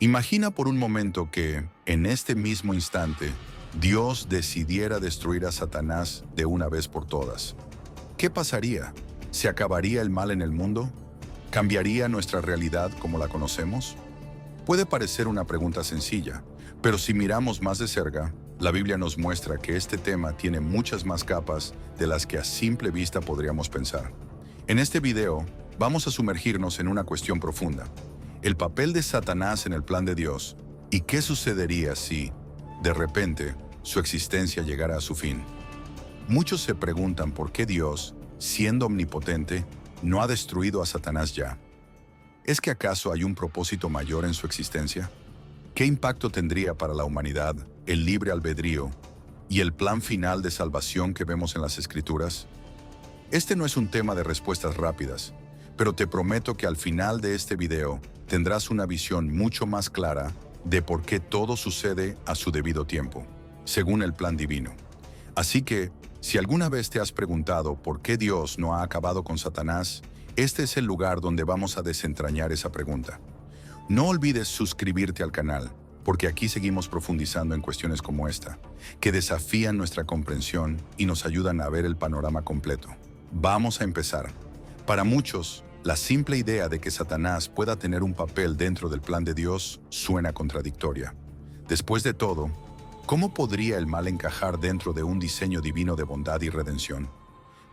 Imagina por un momento que, en este mismo instante, Dios decidiera destruir a Satanás de una vez por todas. ¿Qué pasaría? ¿Se acabaría el mal en el mundo? ¿Cambiaría nuestra realidad como la conocemos? Puede parecer una pregunta sencilla, pero si miramos más de cerca, la Biblia nos muestra que este tema tiene muchas más capas de las que a simple vista podríamos pensar. En este video, vamos a sumergirnos en una cuestión profunda: el papel de Satanás en el plan de Dios y qué sucedería si, de repente, su existencia llegara a su fin. Muchos se preguntan por qué Dios, siendo omnipotente, no ha destruido a Satanás ya. ¿Es que acaso hay un propósito mayor en su existencia? ¿Qué impacto tendría para la humanidad el libre albedrío y el plan final de salvación que vemos en las Escrituras? Este no es un tema de respuestas rápidas, pero te prometo que al final de este video tendrás una visión mucho más clara de por qué todo sucede a su debido tiempo, según el plan divino. Así que, si alguna vez te has preguntado por qué Dios no ha acabado con Satanás, este es el lugar donde vamos a desentrañar esa pregunta. No olvides suscribirte al canal, porque aquí seguimos profundizando en cuestiones como esta, que desafían nuestra comprensión y nos ayudan a ver el panorama completo. Vamos a empezar. Para muchos, la simple idea de que Satanás pueda tener un papel dentro del plan de Dios suena contradictoria. Después de todo, ¿cómo podría el mal encajar dentro de un diseño divino de bondad y redención?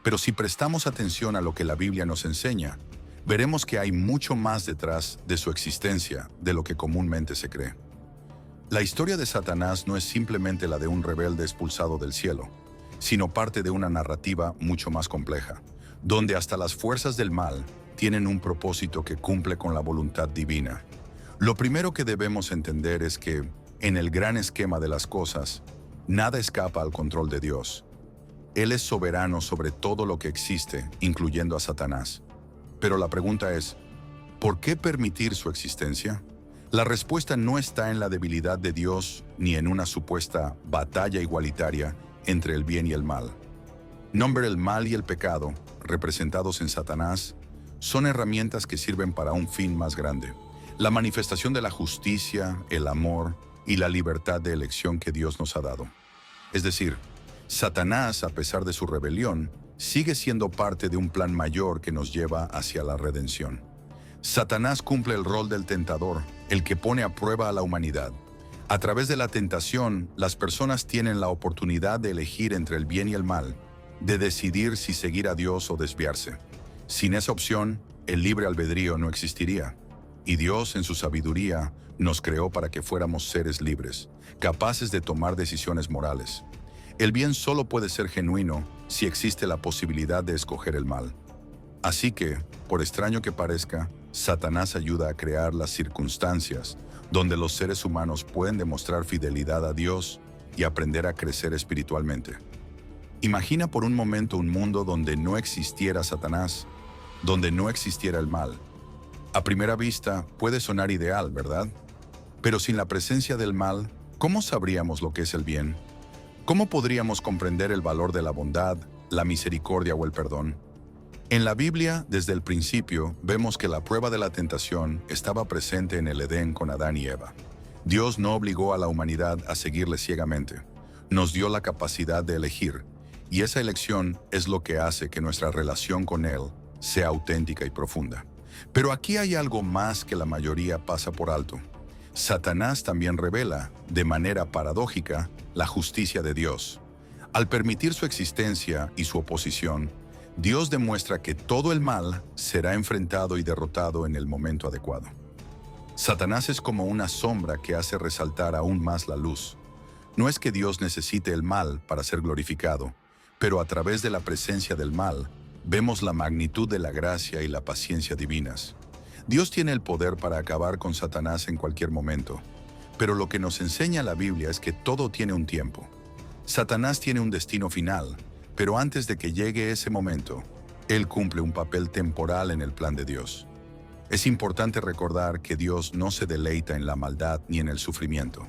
Pero si prestamos atención a lo que la Biblia nos enseña, veremos que hay mucho más detrás de su existencia de lo que comúnmente se cree. La historia de Satanás no es simplemente la de un rebelde expulsado del cielo, sino parte de una narrativa mucho más compleja, donde hasta las fuerzas del mal tienen un propósito que cumple con la voluntad divina. Lo primero que debemos entender es que, en el gran esquema de las cosas, nada escapa al control de Dios. Él es soberano sobre todo lo que existe, incluyendo a Satanás. Pero la pregunta es, ¿por qué permitir su existencia? La respuesta no está en la debilidad de Dios ni en una supuesta batalla igualitaria entre el bien y el mal. El mal y el pecado, representados en Satanás, son herramientas que sirven para un fin más grande: la manifestación de la justicia, el amor y la libertad de elección que Dios nos ha dado. Es decir, Satanás, a pesar de su rebelión, sigue siendo parte de un plan mayor que nos lleva hacia la redención. Satanás cumple el rol del tentador, el que pone a prueba a la humanidad. A través de la tentación, las personas tienen la oportunidad de elegir entre el bien y el mal, de decidir si seguir a Dios o desviarse. Sin esa opción, el libre albedrío no existiría. Y Dios, en su sabiduría, nos creó para que fuéramos seres libres, capaces de tomar decisiones morales. El bien solo puede ser genuino si existe la posibilidad de escoger el mal. Así que, por extraño que parezca, Satanás ayuda a crear las circunstancias donde los seres humanos pueden demostrar fidelidad a Dios y aprender a crecer espiritualmente. Imagina por un momento un mundo donde no existiera Satanás, donde no existiera el mal. A primera vista puede sonar ideal, ¿verdad? Pero sin la presencia del mal, ¿cómo sabríamos lo que es el bien? ¿Cómo podríamos comprender el valor de la bondad, la misericordia o el perdón? En la Biblia, desde el principio, vemos que la prueba de la tentación estaba presente en el Edén con Adán y Eva. Dios no obligó a la humanidad a seguirle ciegamente. Nos dio la capacidad de elegir, y esa elección es lo que hace que nuestra relación con Él sea auténtica y profunda. Pero aquí hay algo más que la mayoría pasa por alto. Satanás también revela, de manera paradójica, la justicia de Dios. Al permitir su existencia y su oposición, Dios demuestra que todo el mal será enfrentado y derrotado en el momento adecuado. Satanás es como una sombra que hace resaltar aún más la luz. No es que Dios necesite el mal para ser glorificado, pero a través de la presencia del mal, vemos la magnitud de la gracia y la paciencia divinas. Dios tiene el poder para acabar con Satanás en cualquier momento, pero lo que nos enseña la Biblia es que todo tiene un tiempo. Satanás tiene un destino final, pero antes de que llegue ese momento, él cumple un papel temporal en el plan de Dios. Es importante recordar que Dios no se deleita en la maldad ni en el sufrimiento.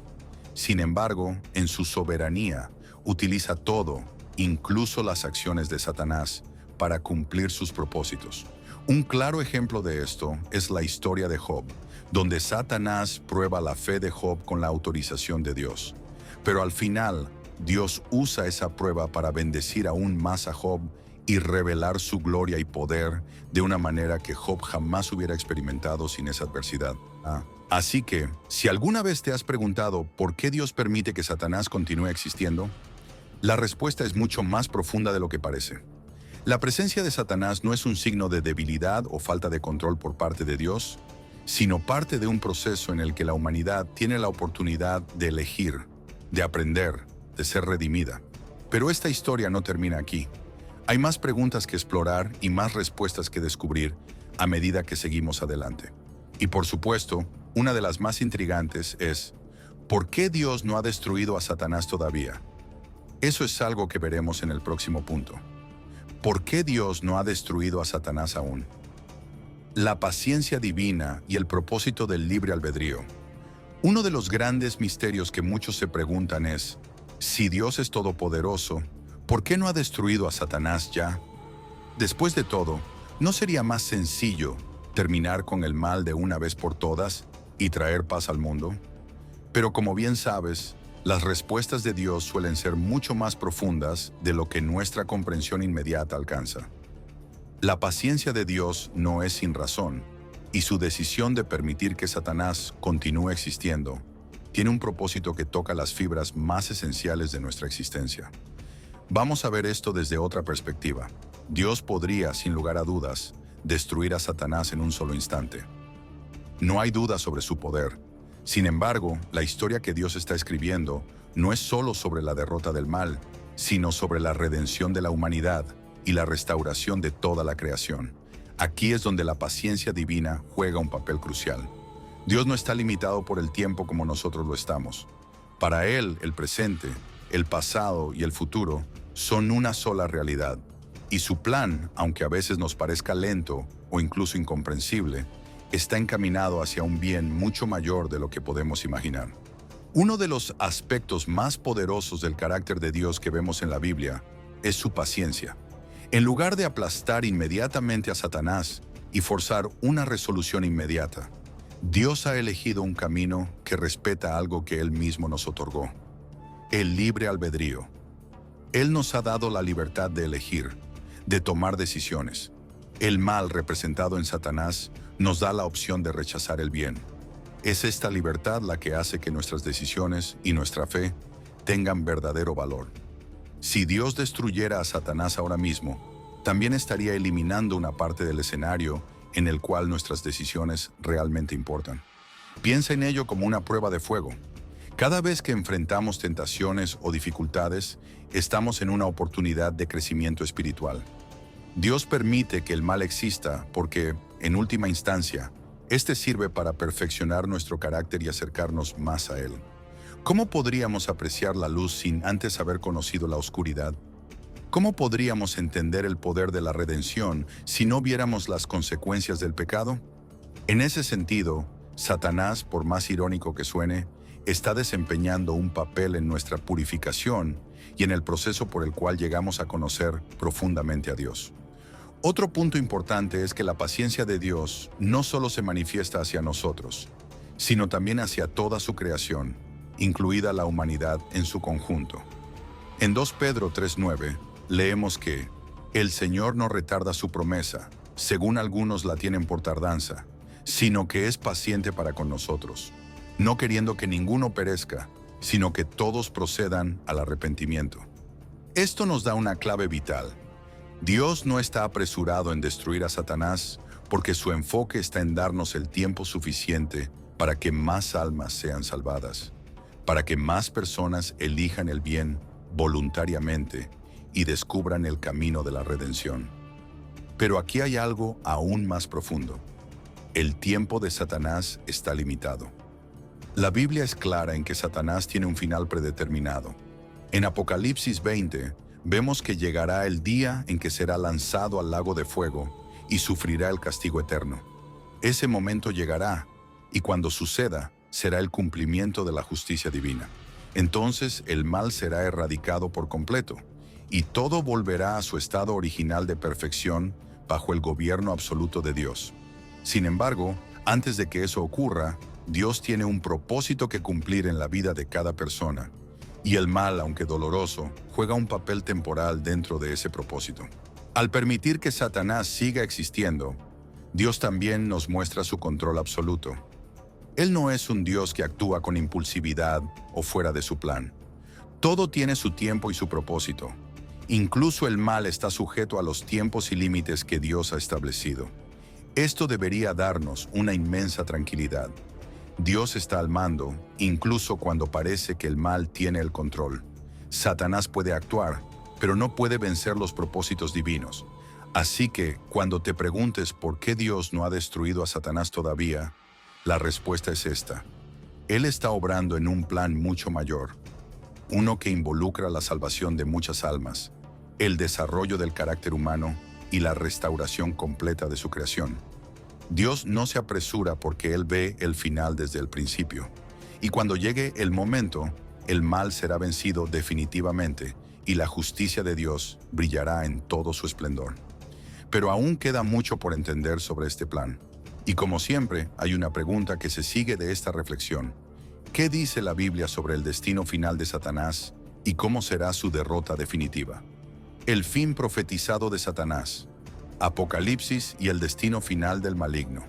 Sin embargo, en su soberanía, utiliza todo, incluso las acciones de Satanás, para cumplir sus propósitos. Un claro ejemplo de esto es la historia de Job, donde Satanás prueba la fe de Job con la autorización de Dios. Pero al final, Dios usa esa prueba para bendecir aún más a Job y revelar su gloria y poder de una manera que Job jamás hubiera experimentado sin esa adversidad. Así que, si alguna vez te has preguntado por qué Dios permite que Satanás continúe existiendo, la respuesta es mucho más profunda de lo que parece. La presencia de Satanás no es un signo de debilidad o falta de control por parte de Dios, sino parte de un proceso en el que la humanidad tiene la oportunidad de elegir, de aprender, de ser redimida. Pero esta historia no termina aquí. Hay más preguntas que explorar y más respuestas que descubrir a medida que seguimos adelante. Y por supuesto, una de las más intrigantes es, ¿por qué Dios no ha destruido a Satanás todavía? Eso es algo que veremos en el próximo punto. ¿Por qué Dios no ha destruido a Satanás aún? La paciencia divina y el propósito del libre albedrío. Uno de los grandes misterios que muchos se preguntan es, si Dios es todopoderoso, ¿por qué no ha destruido a Satanás ya? Después de todo, ¿no sería más sencillo terminar con el mal de una vez por todas y traer paz al mundo? Pero como bien sabes, las respuestas de Dios suelen ser mucho más profundas de lo que nuestra comprensión inmediata alcanza. La paciencia de Dios no es sin razón, y su decisión de permitir que Satanás continúe existiendo tiene un propósito que toca las fibras más esenciales de nuestra existencia. Vamos a ver esto desde otra perspectiva. Dios podría, sin lugar a dudas, destruir a Satanás en un solo instante. No hay duda sobre su poder. Sin embargo, la historia que Dios está escribiendo no es solo sobre la derrota del mal, sino sobre la redención de la humanidad y la restauración de toda la creación. Aquí es donde la paciencia divina juega un papel crucial. Dios no está limitado por el tiempo como nosotros lo estamos. Para Él, el presente, el pasado y el futuro son una sola realidad. Y su plan, aunque a veces nos parezca lento o incluso incomprensible, está encaminado hacia un bien mucho mayor de lo que podemos imaginar. Uno de los aspectos más poderosos del carácter de Dios que vemos en la Biblia es su paciencia. En lugar de aplastar inmediatamente a Satanás y forzar una resolución inmediata, Dios ha elegido un camino que respeta algo que Él mismo nos otorgó: el libre albedrío. Él nos ha dado la libertad de elegir, de tomar decisiones. El mal representado en Satanás nos da la opción de rechazar el bien. Es esta libertad la que hace que nuestras decisiones y nuestra fe tengan verdadero valor. Si Dios destruyera a Satanás ahora mismo, también estaría eliminando una parte del escenario en el cual nuestras decisiones realmente importan. Piensa en ello como una prueba de fuego. Cada vez que enfrentamos tentaciones o dificultades, estamos en una oportunidad de crecimiento espiritual. Dios permite que el mal exista porque, en última instancia, este sirve para perfeccionar nuestro carácter y acercarnos más a Él. ¿Cómo podríamos apreciar la luz sin antes haber conocido la oscuridad? ¿Cómo podríamos entender el poder de la redención si no viéramos las consecuencias del pecado? En ese sentido, Satanás, por más irónico que suene, está desempeñando un papel en nuestra purificación y en el proceso por el cual llegamos a conocer profundamente a Dios. Otro punto importante es que la paciencia de Dios no solo se manifiesta hacia nosotros, sino también hacia toda su creación, incluida la humanidad en su conjunto. En 2 Pedro 3:9 leemos que el Señor no retarda su promesa, según algunos la tienen por tardanza, sino que es paciente para con nosotros, no queriendo que ninguno perezca, sino que todos procedan al arrepentimiento. Esto nos da una clave vital. Dios no está apresurado en destruir a Satanás porque su enfoque está en darnos el tiempo suficiente para que más almas sean salvadas, para que más personas elijan el bien voluntariamente y descubran el camino de la redención. Pero aquí hay algo aún más profundo. El tiempo de Satanás está limitado. La Biblia es clara en que Satanás tiene un final predeterminado. En Apocalipsis 20, vemos que llegará el día en que será lanzado al lago de fuego y sufrirá el castigo eterno. Ese momento llegará, y cuando suceda, será el cumplimiento de la justicia divina. Entonces el mal será erradicado por completo, y todo volverá a su estado original de perfección bajo el gobierno absoluto de Dios. Sin embargo, Antes de que eso ocurra, Dios tiene un propósito que cumplir en la vida de cada persona, y el mal, aunque doloroso, juega un papel temporal dentro de ese propósito. Al permitir que Satanás siga existiendo, Dios también nos muestra su control absoluto. Él no es un Dios que actúa con impulsividad o fuera de su plan. Todo tiene su tiempo y su propósito. Incluso el mal está sujeto a los tiempos y límites que Dios ha establecido. Esto debería darnos una inmensa tranquilidad. Dios está al mando, incluso cuando parece que el mal tiene el control. Satanás puede actuar, pero no puede vencer los propósitos divinos. Así que, cuando te preguntes por qué Dios no ha destruido a Satanás todavía, la respuesta es esta. Él está obrando en un plan mucho mayor, uno que involucra la salvación de muchas almas, el desarrollo del carácter humano y la restauración completa de su creación. Dios no se apresura porque Él ve el final desde el principio. Y cuando llegue el momento, el mal será vencido definitivamente y la justicia de Dios brillará en todo su esplendor. Pero aún queda mucho por entender sobre este plan. Y como siempre, hay una pregunta que se sigue de esta reflexión. ¿Qué dice la Biblia sobre el destino final de Satanás y cómo será su derrota definitiva? El fin profetizado de Satanás, Apocalipsis y el destino final del maligno.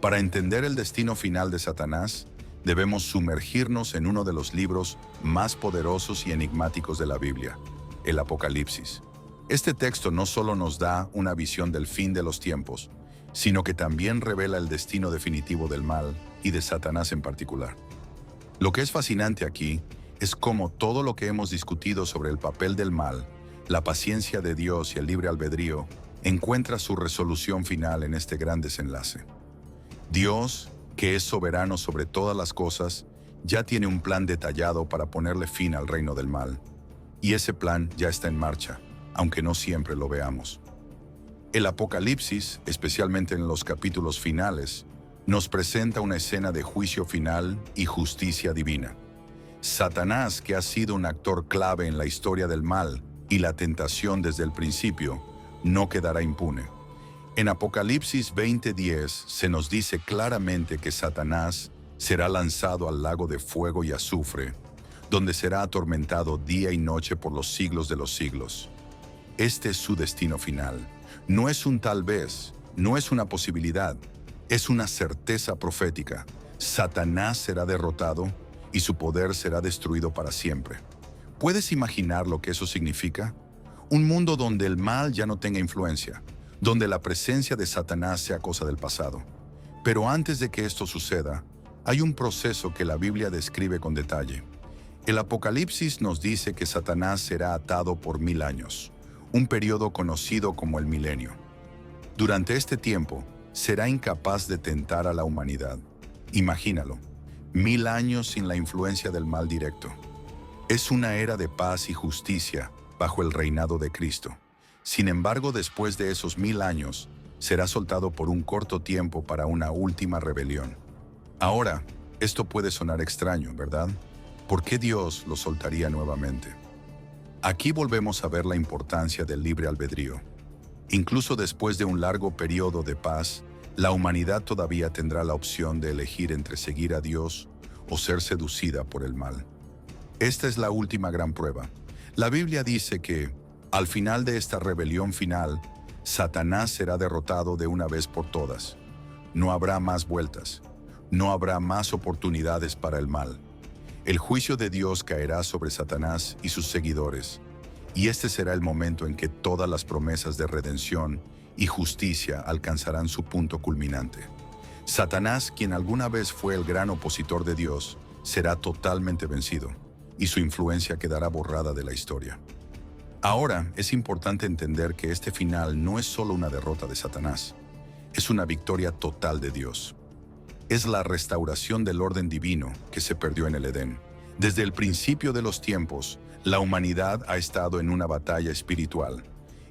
Para entender el destino final de Satanás, debemos sumergirnos en uno de los libros más poderosos y enigmáticos de la Biblia, el Apocalipsis. Este texto no solo nos da una visión del fin de los tiempos, sino que también revela el destino definitivo del mal y de Satanás en particular. Lo que es fascinante aquí es cómo todo lo que hemos discutido sobre el papel del mal, la paciencia de Dios y el libre albedrío, encuentra su resolución final en este gran desenlace. Dios, que es soberano sobre todas las cosas, ya tiene un plan detallado para ponerle fin al reino del mal. Y ese plan ya está en marcha, aunque no siempre lo veamos. El Apocalipsis, especialmente en los capítulos finales, nos presenta una escena de juicio final y justicia divina. Satanás, que ha sido un actor clave en la historia del mal y la tentación desde el principio, no quedará impune. En Apocalipsis 20:10 se nos dice claramente que Satanás será lanzado al lago de fuego y azufre, donde será atormentado día y noche por los siglos de los siglos. Este es su destino final. No es un tal vez, no es una posibilidad, es una certeza profética. Satanás será derrotado y su poder será destruido para siempre. ¿Puedes imaginar lo que eso significa? Un mundo donde el mal ya no tenga influencia, donde la presencia de Satanás sea cosa del pasado. Pero antes de que esto suceda, hay un proceso que la Biblia describe con detalle. El Apocalipsis nos dice que Satanás será atado por 1000 años, un periodo conocido como el milenio. Durante este tiempo, será incapaz de tentar a la humanidad. Imagínalo, 1000 años sin la influencia del mal directo. Es una era de paz y justicia bajo el reinado de Cristo. Sin embargo, después de esos 1000 años, será soltado por un corto tiempo para una última rebelión. Ahora, esto puede sonar extraño, ¿verdad? ¿Por qué Dios lo soltaría nuevamente? Aquí volvemos a ver la importancia del libre albedrío. Incluso después de un largo periodo de paz, la humanidad todavía tendrá la opción de elegir entre seguir a Dios o ser seducida por el mal. Esta es la última gran prueba. La Biblia dice que, al final de esta rebelión final, Satanás será derrotado de una vez por todas. No habrá más vueltas. No habrá más oportunidades para el mal. El juicio de Dios caerá sobre Satanás y sus seguidores, y este será el momento en que todas las promesas de redención y justicia alcanzarán su punto culminante. Satanás, quien alguna vez fue el gran opositor de Dios, será totalmente vencido, y su influencia quedará borrada de la historia. Ahora, es importante entender que este final no es solo una derrota de Satanás, es una victoria total de Dios. Es la restauración del orden divino que se perdió en el Edén. Desde el principio de los tiempos, la humanidad ha estado en una batalla espiritual,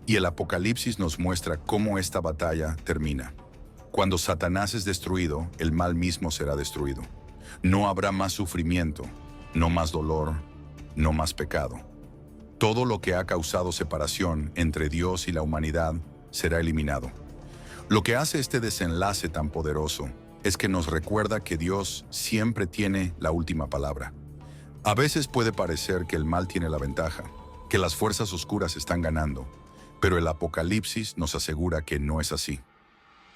y el Apocalipsis nos muestra cómo esta batalla termina. Cuando Satanás es destruido, el mal mismo será destruido. No habrá más sufrimiento, no más dolor, no más pecado. Todo lo que ha causado separación entre Dios y la humanidad será eliminado. Lo que hace este desenlace tan poderoso es que nos recuerda que Dios siempre tiene la última palabra. A veces puede parecer que el mal tiene la ventaja, que las fuerzas oscuras están ganando, pero el Apocalipsis nos asegura que no es así.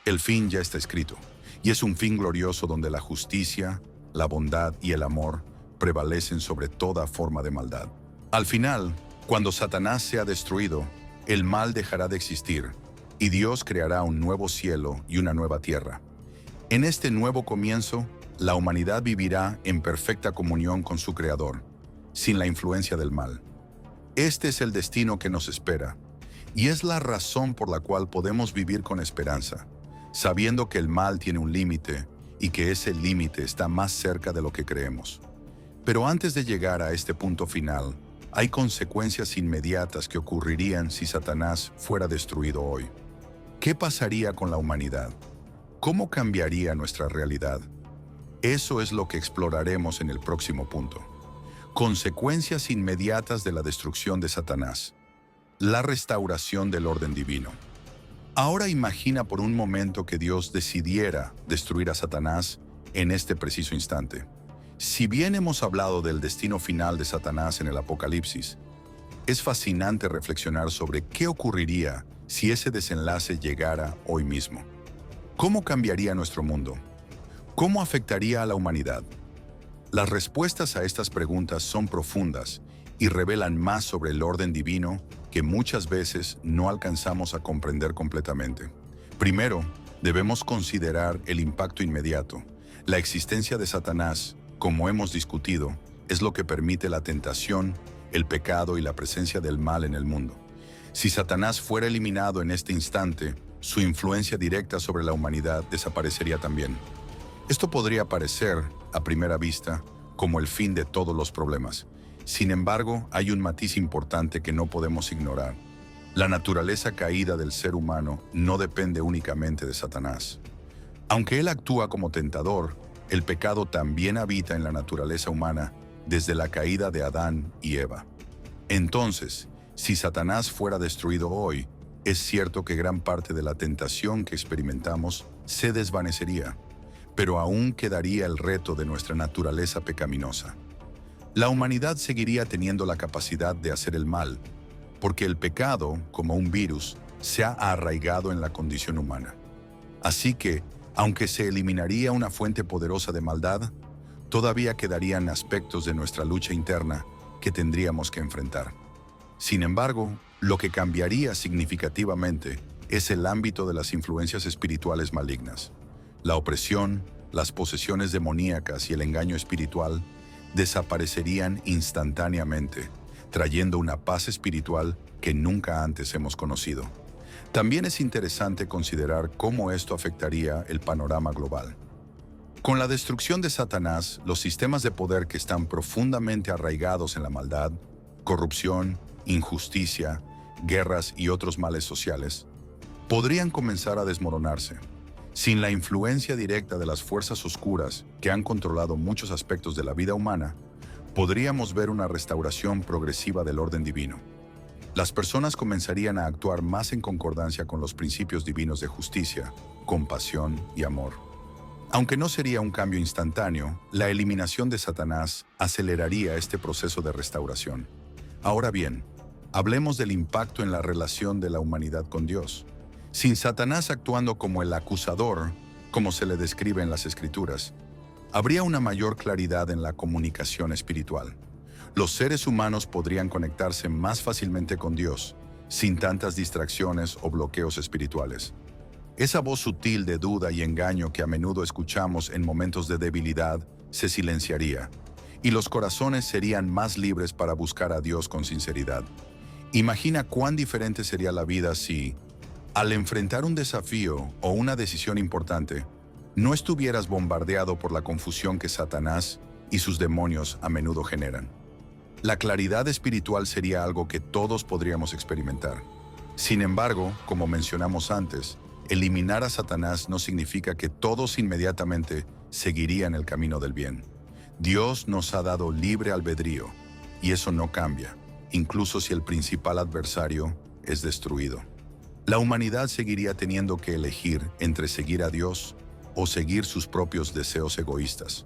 El fin ya está escrito, y es un fin glorioso donde la justicia, la bondad y el amor prevalecen sobre toda forma de maldad. Al final, cuando Satanás sea destruido, el mal dejará de existir, y Dios creará un nuevo cielo y una nueva tierra. En este nuevo comienzo, la humanidad vivirá en perfecta comunión con su Creador, sin la influencia del mal. Este es el destino que nos espera, y es la razón por la cual podemos vivir con esperanza, sabiendo que el mal tiene un límite y que ese límite está más cerca de lo que creemos. Pero antes de llegar a este punto final, hay consecuencias inmediatas que ocurrirían si Satanás fuera destruido hoy. ¿Qué pasaría con la humanidad? ¿Cómo cambiaría nuestra realidad? Eso es lo que exploraremos en el próximo punto. Consecuencias inmediatas de la destrucción de Satanás. La restauración del orden divino. Ahora imagina por un momento que Dios decidiera destruir a Satanás en este preciso instante. Si bien hemos hablado del destino final de Satanás en el Apocalipsis, es fascinante reflexionar sobre qué ocurriría si ese desenlace llegara hoy mismo. ¿Cómo cambiaría nuestro mundo? ¿Cómo afectaría a la humanidad? Las respuestas a estas preguntas son profundas y revelan más sobre el orden divino que muchas veces no alcanzamos a comprender completamente. Primero, debemos considerar el impacto inmediato. La existencia de Satanás, como hemos discutido, es lo que permite la tentación, el pecado y la presencia del mal en el mundo. Si Satanás fuera eliminado en este instante, su influencia directa sobre la humanidad desaparecería también. Esto podría parecer, a primera vista, como el fin de todos los problemas. Sin embargo, hay un matiz importante que no podemos ignorar. La naturaleza caída del ser humano no depende únicamente de Satanás. Aunque él actúa como tentador, el pecado también habita en la naturaleza humana desde la caída de Adán y Eva. Entonces, si Satanás fuera destruido hoy, es cierto que gran parte de la tentación que experimentamos se desvanecería, pero aún quedaría el reto de nuestra naturaleza pecaminosa. La humanidad seguiría teniendo la capacidad de hacer el mal, porque el pecado, como un virus, se ha arraigado en la condición humana. Así que, aunque se eliminaría una fuente poderosa de maldad, todavía quedarían aspectos de nuestra lucha interna que tendríamos que enfrentar. Sin embargo, lo que cambiaría significativamente es el ámbito de las influencias espirituales malignas. La opresión, las posesiones demoníacas y el engaño espiritual desaparecerían instantáneamente, trayendo una paz espiritual que nunca antes hemos conocido. También es interesante considerar cómo esto afectaría el panorama global. Con la destrucción de Satanás, los sistemas de poder que están profundamente arraigados en la maldad, corrupción, injusticia, guerras y otros males sociales, podrían comenzar a desmoronarse. Sin la influencia directa de las fuerzas oscuras que han controlado muchos aspectos de la vida humana, podríamos ver una restauración progresiva del orden divino. Las personas comenzarían a actuar más en concordancia con los principios divinos de justicia, compasión y amor. Aunque no sería un cambio instantáneo, la eliminación de Satanás aceleraría este proceso de restauración. Ahora bien, hablemos del impacto en la relación de la humanidad con Dios. Sin Satanás actuando como el acusador, como se le describe en las Escrituras, habría una mayor claridad en la comunicación espiritual. Los seres humanos podrían conectarse más fácilmente con Dios, sin tantas distracciones o bloqueos espirituales. Esa voz sutil de duda y engaño que a menudo escuchamos en momentos de debilidad se silenciaría, y los corazones serían más libres para buscar a Dios con sinceridad. Imagina cuán diferente sería la vida si, al enfrentar un desafío o una decisión importante, no estuvieras bombardeado por la confusión que Satanás y sus demonios a menudo generan. La claridad espiritual sería algo que todos podríamos experimentar. Sin embargo, como mencionamos antes, eliminar a Satanás no significa que todos inmediatamente seguirían el camino del bien. Dios nos ha dado libre albedrío, y eso no cambia, incluso si el principal adversario es destruido. La humanidad seguiría teniendo que elegir entre seguir a Dios o seguir sus propios deseos egoístas.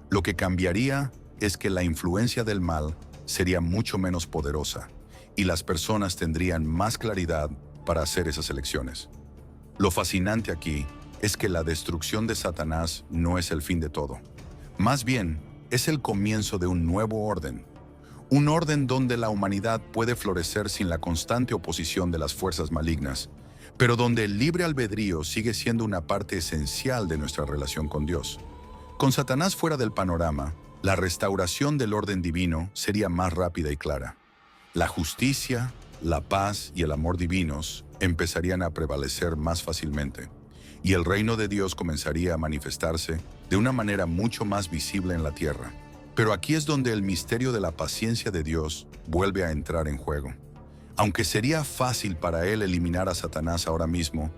Lo que cambiaría es que la influencia del mal sería mucho menos poderosa y las personas tendrían más claridad para hacer esas elecciones. Lo fascinante aquí es que la destrucción de Satanás no es el fin de todo. Más bien, es el comienzo de un nuevo orden. Un orden donde la humanidad puede florecer sin la constante oposición de las fuerzas malignas, pero donde el libre albedrío sigue siendo una parte esencial de nuestra relación con Dios. Con Satanás fuera del panorama, la restauración del orden divino sería más rápida y clara. La justicia, la paz y el amor divinos empezarían a prevalecer más fácilmente, y el reino de Dios comenzaría a manifestarse de una manera mucho más visible en la tierra. Pero aquí es donde el misterio de la paciencia de Dios vuelve a entrar en juego. Aunque sería fácil para Él eliminar a Satanás ahora mismo,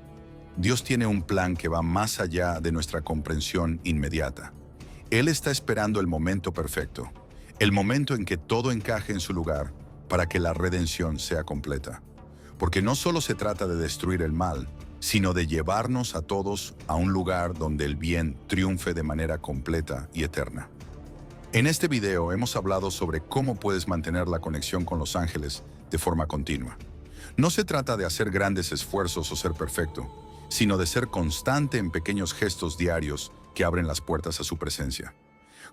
Dios tiene un plan que va más allá de nuestra comprensión inmediata. Él está esperando el momento perfecto, el momento en que todo encaje en su lugar para que la redención sea completa. Porque no solo se trata de destruir el mal, sino de llevarnos a todos a un lugar donde el bien triunfe de manera completa y eterna. En este video hemos hablado sobre cómo puedes mantener la conexión con los ángeles de forma continua. No se trata de hacer grandes esfuerzos o ser perfecto, sino de ser constante en pequeños gestos diarios que abren las puertas a su presencia.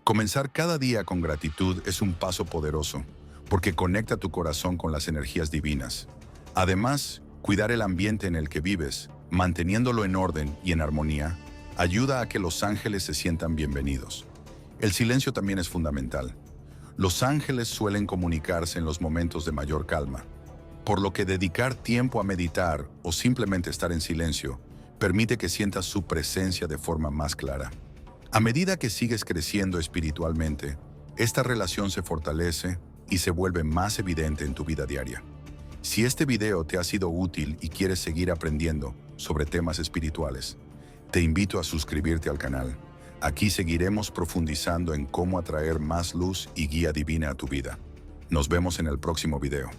Comenzar cada día con gratitud es un paso poderoso, porque conecta tu corazón con las energías divinas. Además, cuidar el ambiente en el que vives, manteniéndolo en orden y en armonía, ayuda a que los ángeles se sientan bienvenidos. El silencio también es fundamental. Los ángeles suelen comunicarse en los momentos de mayor calma, por lo que dedicar tiempo a meditar o simplemente estar en silencio permite que sientas su presencia de forma más clara. A medida que sigues creciendo espiritualmente, esta relación se fortalece y se vuelve más evidente en tu vida diaria. Si este video te ha sido útil y quieres seguir aprendiendo sobre temas espirituales, te invito a suscribirte al canal. Aquí seguiremos profundizando en cómo atraer más luz y guía divina a tu vida. Nos vemos en el próximo video.